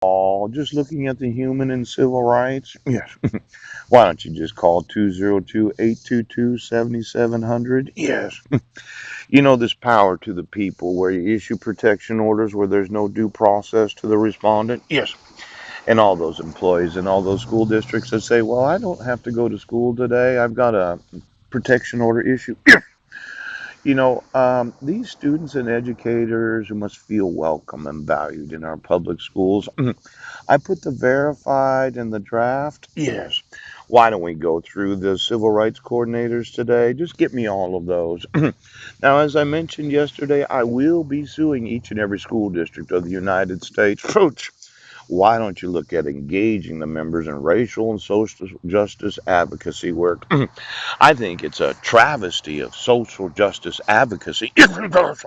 all just looking at the human and civil rights? Yes. Why don't you just call 202-822-7700? Yes. You know, this power to the people where you issue protection orders where there's no due process to the respondent? Yes. And all those employees in all those school districts that say, well, I don't have to go to school today. I've got a protection order issue. These students and educators who must feel welcome and valued in our public schools. I put the verified in the draft. Yes. Why don't we go through the civil rights coordinators today? Just get me all of those. Now, as I mentioned yesterday, I will be suing each and every school district of the United States. Why don't you look at engaging the members in racial and social justice advocacy work? I think it's a travesty of social justice advocacy to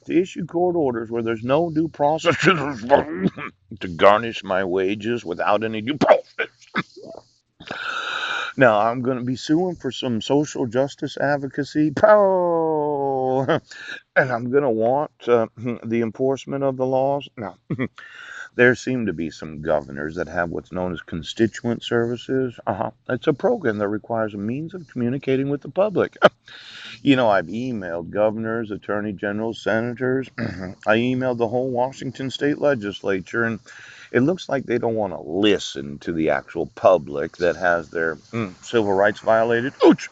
issue court orders where there's no due process to garnish my wages without any due process. Now, I'm going to be suing for some social justice advocacy. Pow! And I'm going to want the enforcement of the laws. Now, there seem to be some governors that have what's known as constituent services. It's a program that requires a means of communicating with the public. I've emailed governors, attorney generals, senators. I emailed the whole Washington state legislature, and it looks like they don't want to listen to the actual public that has their civil rights violated. Ouch!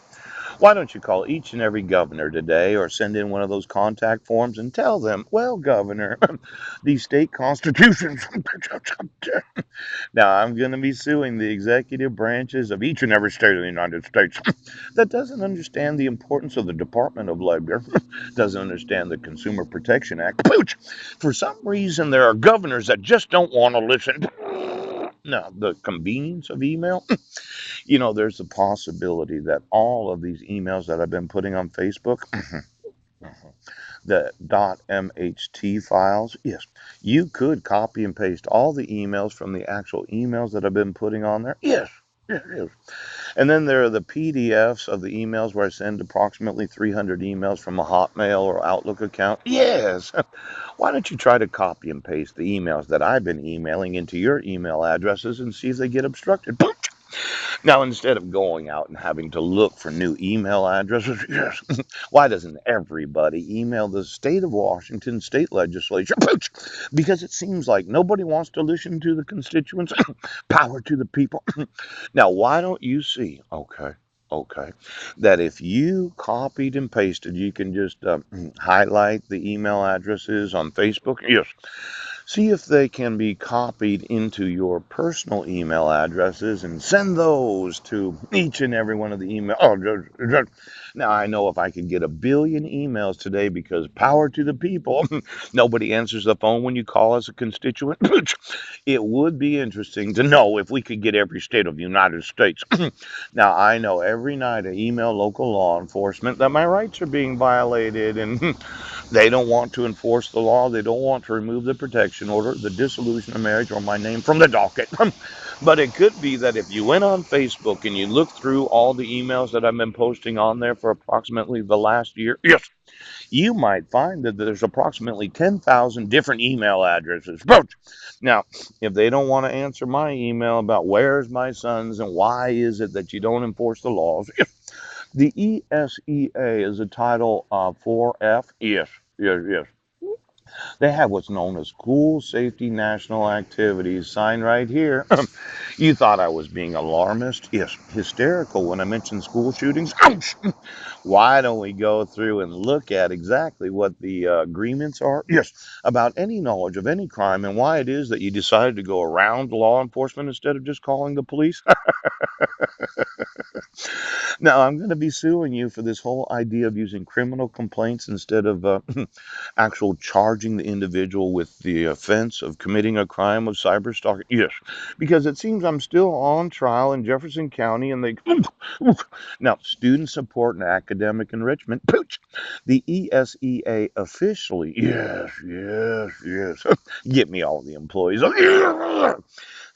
Why don't you call each and every governor today or send in one of those contact forms and tell them, well, Governor, these state constitutions. Now, I'm going to be suing the executive branches of each and every state of the United States that doesn't understand the importance of the Department of Labor, doesn't understand the Consumer Protection Act. Pooch! For some reason, there are governors that just don't want to listen. Now, the convenience of email, there's a possibility that all of these emails that I've been putting on Facebook, the .mht files, yes, you could copy and paste all the emails from the actual emails that I've been putting on there. Yes. Yes, yes. And then there are the PDFs of the emails where I send approximately 300 emails from a Hotmail or Outlook account. Yes. Why don't you try to copy and paste the emails that I've been emailing into your email addresses and see if they get obstructed? Now, instead of going out and having to look for new email addresses, yes, why doesn't everybody email the state of Washington state legislature? Because it seems like nobody wants to listen to the constituents. Power to the people. Now, why don't you see? Okay, that if you copied and pasted, you can just highlight the email addresses on Facebook. Yes, see if they can be copied into your personal email addresses and send those to each and every one of the email. Oh, now I know if I could get a billion emails today because power to the people, nobody answers the phone when you call as a constituent. It would be interesting to know if we could get every state of the United States. Now I know every night I email local law enforcement that my rights are being violated and they don't want to enforce the law. They don't want to remove the protection order, the dissolution of marriage, or my name from the docket. But it could be that if you went on Facebook and you looked through all the emails that I've been posting on there for approximately the last year, yes, you might find that there's approximately 10,000 different email addresses. Now, if they don't want to answer my email about where's my sons and why is it that you don't enforce the laws, the ESEA is a Title 4F. Yes, yes, yes. They have what's known as School Safety National Activities signed right here. You thought I was being alarmist? Yes, hysterical when I mentioned school shootings. Ouch! Why don't we go through and look at exactly what the agreements are? Yes, about any knowledge of any crime and why it is that you decided to go around law enforcement instead of just calling the police? Now, I'm going to be suing you for this whole idea of using criminal complaints instead of actual charging the individual with the offense of committing a crime of cyberstalking. Yes, because it seems I'm still on trial in Jefferson County and they. Now, student support and academic enrichment. Pooch! The ESEA officially. Yes, yes, yes. Get me all the employees.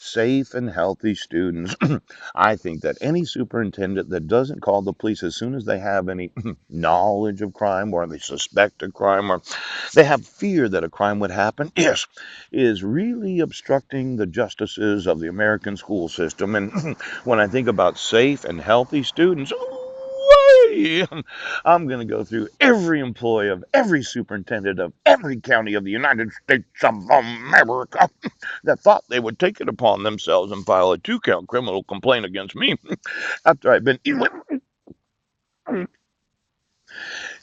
Safe and healthy students. I think that any superintendent that doesn't call the police as soon as they have any knowledge of crime or they suspect a crime or they have fear that a crime would happen, yes, is really obstructing the justices of the American school system. And when I think about safe and healthy students, ooh-wee, I'm going to go through every employee of every superintendent of every county of the United States of America that thought they would take it upon themselves and file a 2-count criminal complaint against me after I've been eating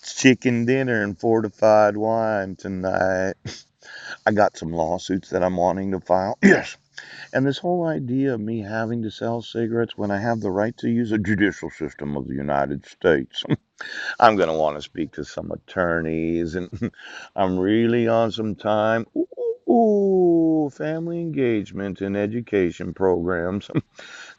chicken dinner and fortified wine tonight. I got some lawsuits that I'm wanting to file. Yes. And this whole idea of me having to sell cigarettes when I have the right to use a judicial system of the United States. I'm going to want to speak to some attorneys, and I'm really on some time. Ooh, family engagement and education programs.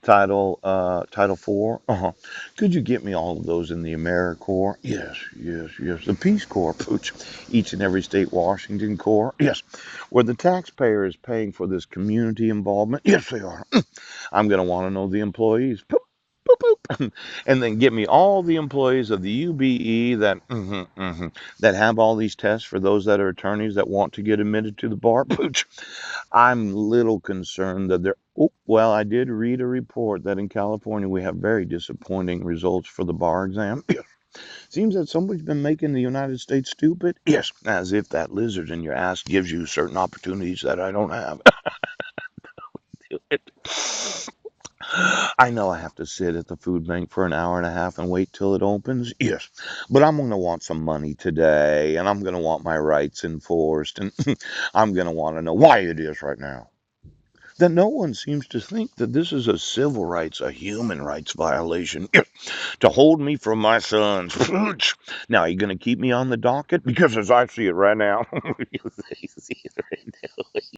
Title 4. Uh-huh. Could you get me all of those in the AmeriCorps? Yes, yes, yes. The Peace Corps, pooch. Each and every state Washington Corps. Yes. Where the taxpayer is paying for this community involvement. Yes, they are. I'm going to want to know the employees. Poop, poop, poop. And then get me all the employees of the UBE that have all these tests for those that are attorneys that want to get admitted to the bar. Pooch. I'm little concerned that they're. Oh, well, I did read a report that in California we have very disappointing results for the bar exam. Seems that somebody's been making the United States stupid. Yes, as if that lizard in your ass gives you certain opportunities that I don't have. I know I have to sit at the food bank for an hour and a half and wait till it opens. Yes, but I'm going to want some money today, and I'm going to want my rights enforced, and I'm going to want to know why it is right now that no one seems to think that this is a civil rights, a human rights violation to hold me from my sons. Now, are you going to keep me on the docket? Because as I see it right now, you see it right now.